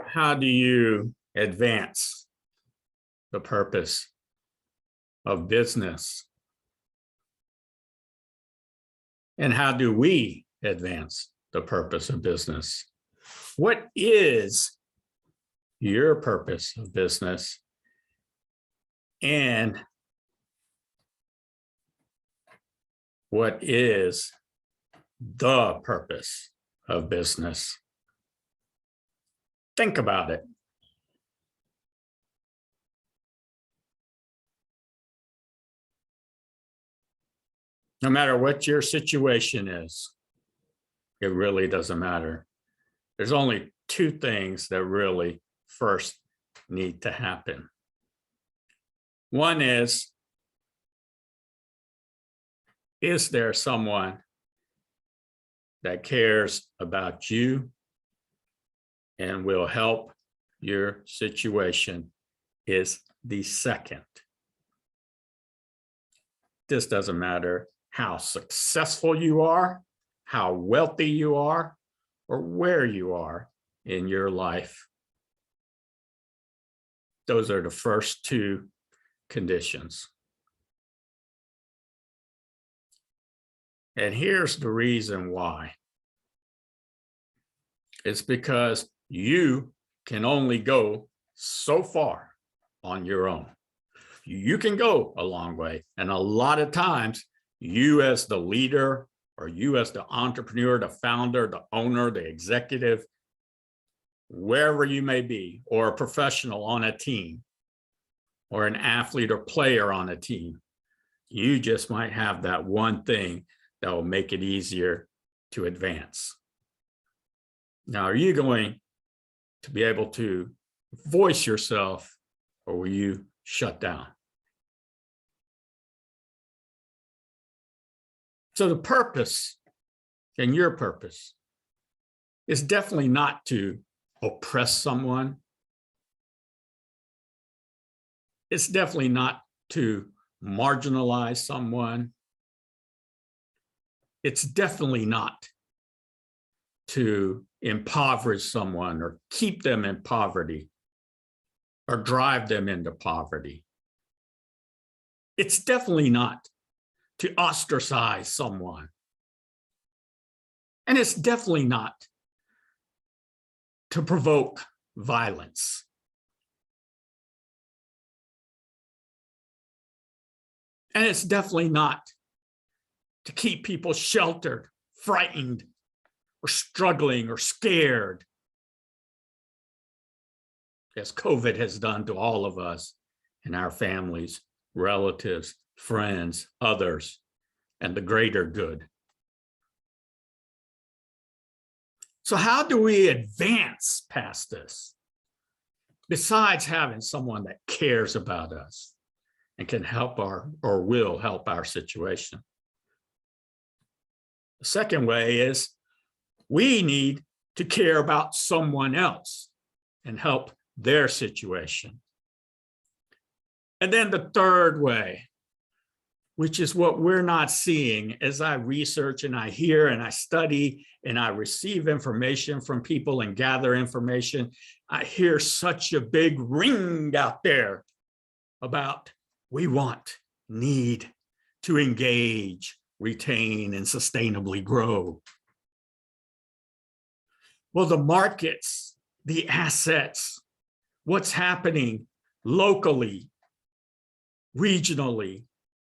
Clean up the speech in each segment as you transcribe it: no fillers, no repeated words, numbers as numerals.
How do you advance the purpose of business? And how do we advance the purpose of business? What is your purpose of business? And what is the purpose of business? Think about it. No matter what your situation is, it really doesn't matter. There's only two things that really first need to happen. One is there someone that cares about you and will help your situation? Is the second. This doesn't matter how successful you are, how wealthy you are, or where you are in your life. Those are the first two conditions. And here's the reason why. It's because you can only go so far on your own. You can go a long way. And a lot of times, you as the leader, or you as the entrepreneur, the founder, the owner, the executive, wherever you may be, or a professional on a team, or an athlete or player on a team, you just might have that one thing that will make it easier to advance. Now, are you going to be able to voice yourself, or will you shut down? So the purpose, and your purpose, is definitely not to oppress someone. It's definitely not to marginalize someone. It's definitely not to impoverish someone or keep them in poverty or drive them into poverty. It's definitely not to ostracize someone. And it's definitely not to provoke violence. And it's definitely not to keep people sheltered, frightened, or struggling or scared, as COVID has done to all of us and our families, relatives, friends, others, and the greater good. So how do we advance past this? Besides having someone that cares about us and can help or will help our situation. The second way is we need to care about someone else and help their situation. And then the third way, which is what we're not seeing as I research and I hear and I study and I receive information from people and gather information, I hear such a big ring out there about we want, need to engage, retain, and sustainably grow. Well, the markets, the assets, what's happening locally, regionally,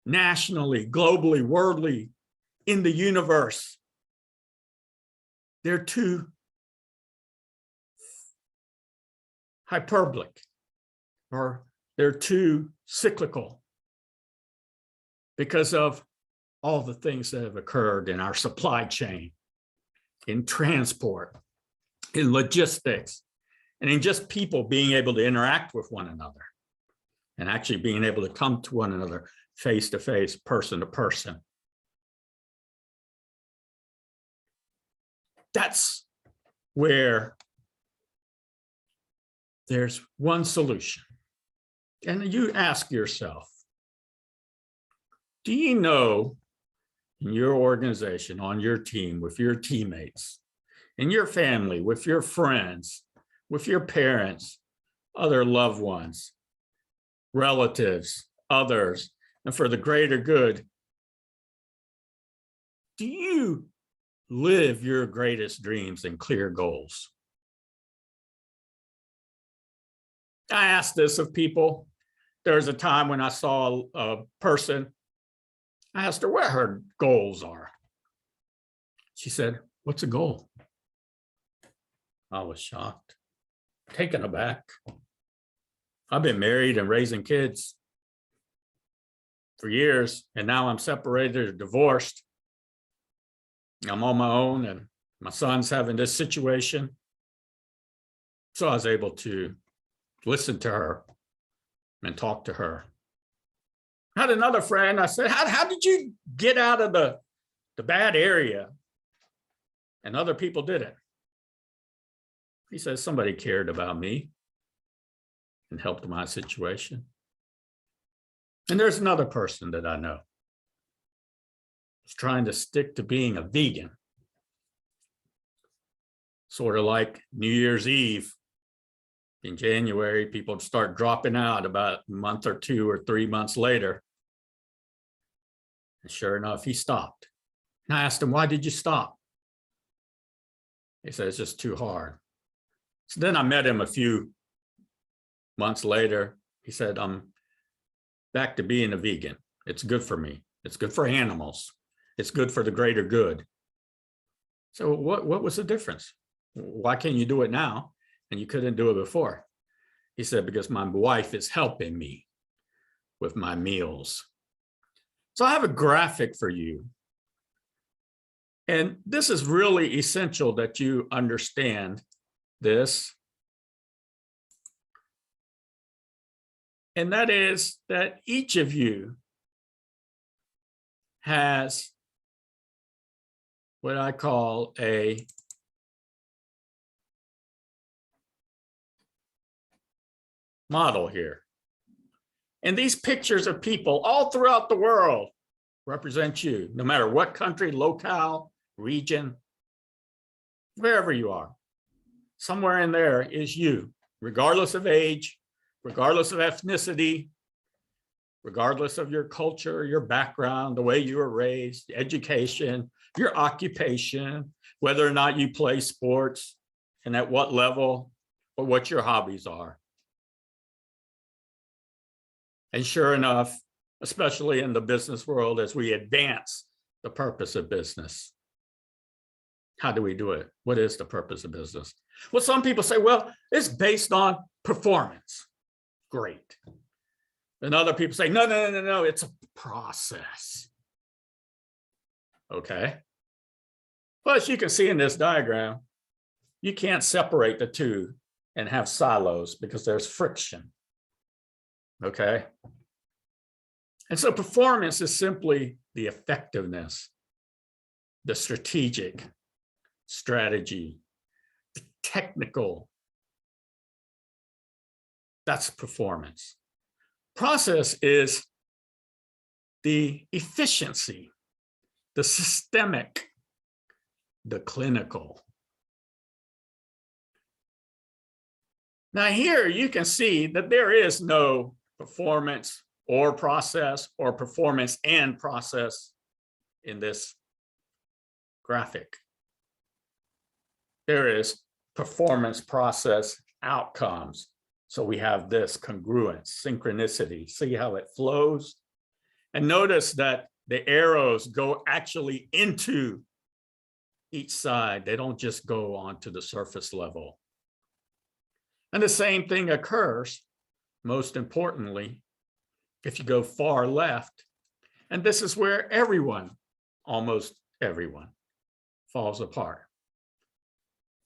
nationally, globally, worldly, in the universe, they're too hyperbolic, or they're too cyclical because of all the things that have occurred in our supply chain, in transport, in logistics, and in just people being able to interact with one another and actually being able to come to one another face to face, person to person. That's where there's one solution. And you ask yourself, do you know in your organization, on your team, with your teammates, in your family, with your friends, with your parents, other loved ones, relatives, others, and for the greater good, do you live your greatest dreams and clear goals? I asked this of people. There was a time when I saw a person, I asked her what her goals are. She said, "What's a goal?" I was shocked, taken aback. I've been married and raising kids for years, and now I'm separated or divorced. I'm on my own, and my son's having this situation. So I was able to listen to her and talk to her. I had another friend. I said, how did you get out of the bad area? And other people didn't. He says, somebody cared about me and helped my situation. And there's another person that I know who's trying to stick to being a vegan. Sort of like New Year's Eve. In January, people start dropping out about a month or 2 or 3 months later. And sure enough, he stopped. And I asked him, why did you stop? He said, it's just too hard. So then I met him a few months later. He said, I'm back to being a vegan. It's good for me. It's good for animals. It's good for the greater good. So what was the difference? Why can't you do it now? And you couldn't do it before. He said, because my wife is helping me with my meals. So I have a graphic for you. And this is really essential that you understand this. And that is that each of you has what I call a model here. And these pictures of people all throughout the world represent you, no matter what country, locale, region, wherever you are. Somewhere in there is you, regardless of age, regardless of ethnicity, regardless of your culture, your background, the way you were raised, education, your occupation, whether or not you play sports and at what level, or what your hobbies are. And sure enough, especially in the business world, as we advance the purpose of business, how do we do it? What is the purpose of business? Well, some people say, well, it's based on performance. Great. And other people say, no, it's a process. Okay. Well, as you can see in this diagram, you can't separate the two and have silos because there's friction. Okay. And so performance is simply the effectiveness, the strategic strategy, the technical. That's performance. Process is the efficiency, the systemic, the clinical. Now here you can see that there is no performance or process or performance and process in this graphic. There is performance, process, outcomes. So we have this congruence, synchronicity. See how it flows? And notice that the arrows go actually into each side. They don't just go onto the surface level. And the same thing occurs, most importantly, if you go far left. And this is where everyone, almost everyone, falls apart.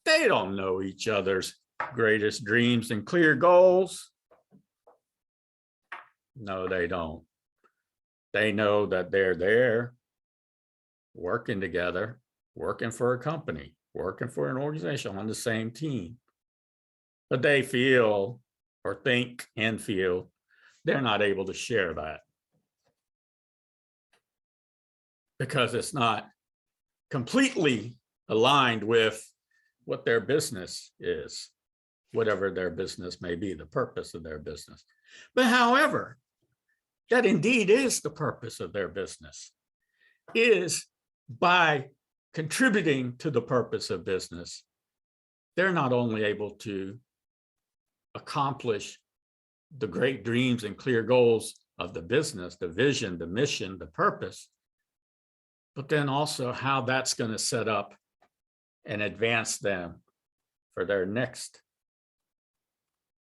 They don't know each other's greatest dreams and clear goals. No, they don't. They know that they're there working together, working for a company, working for an organization on the same team. But they feel or think and feel they're not able to share that because it's not completely aligned with what their business is. whatever their business may be, the purpose of their business. But however, that indeed is the purpose of their business, is by contributing to the purpose of business, they're not only able to accomplish the great dreams and clear goals of the business, the vision, the mission, the purpose, but then also how that's going to set up and advance them for their next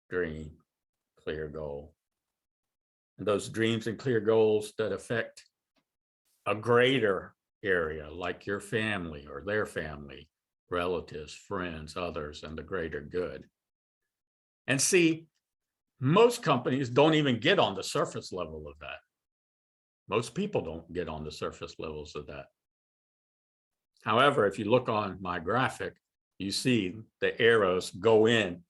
dream, clear goal. And those dreams and clear goals that affect a greater area, like your family or their family, relatives, friends, others, and the greater good. And see, most companies don't even get on the surface level of that. Most people don't get on the surface levels of that. However, if you look on my graphic, you see the arrows go in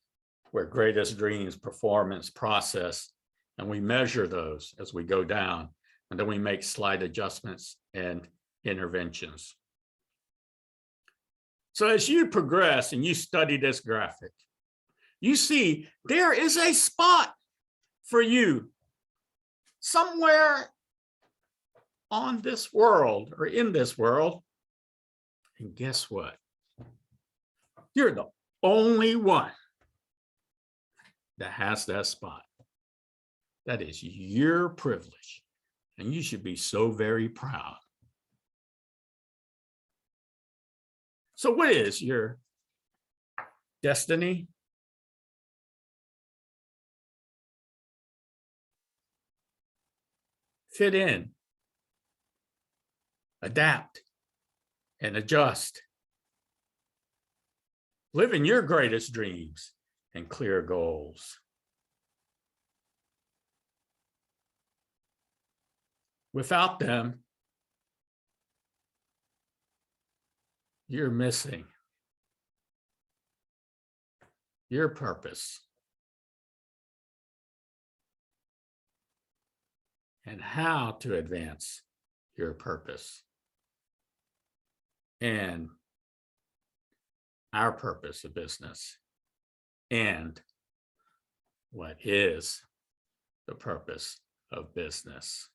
where greatest dreams, performance, process, and we measure those as we go down, and then we make slight adjustments and interventions. So as you progress and you study this graphic, you see there is a spot for you somewhere on this world or in this world. And guess what? You're the only one that has that spot. That is your privilege. And you should be so very proud. So what is your destiny? Fit in, adapt, and adjust. Live in your greatest dreams and clear goals. Without them, you're missing your purpose and how to advance your purpose and our purpose of business and what is the purpose of business.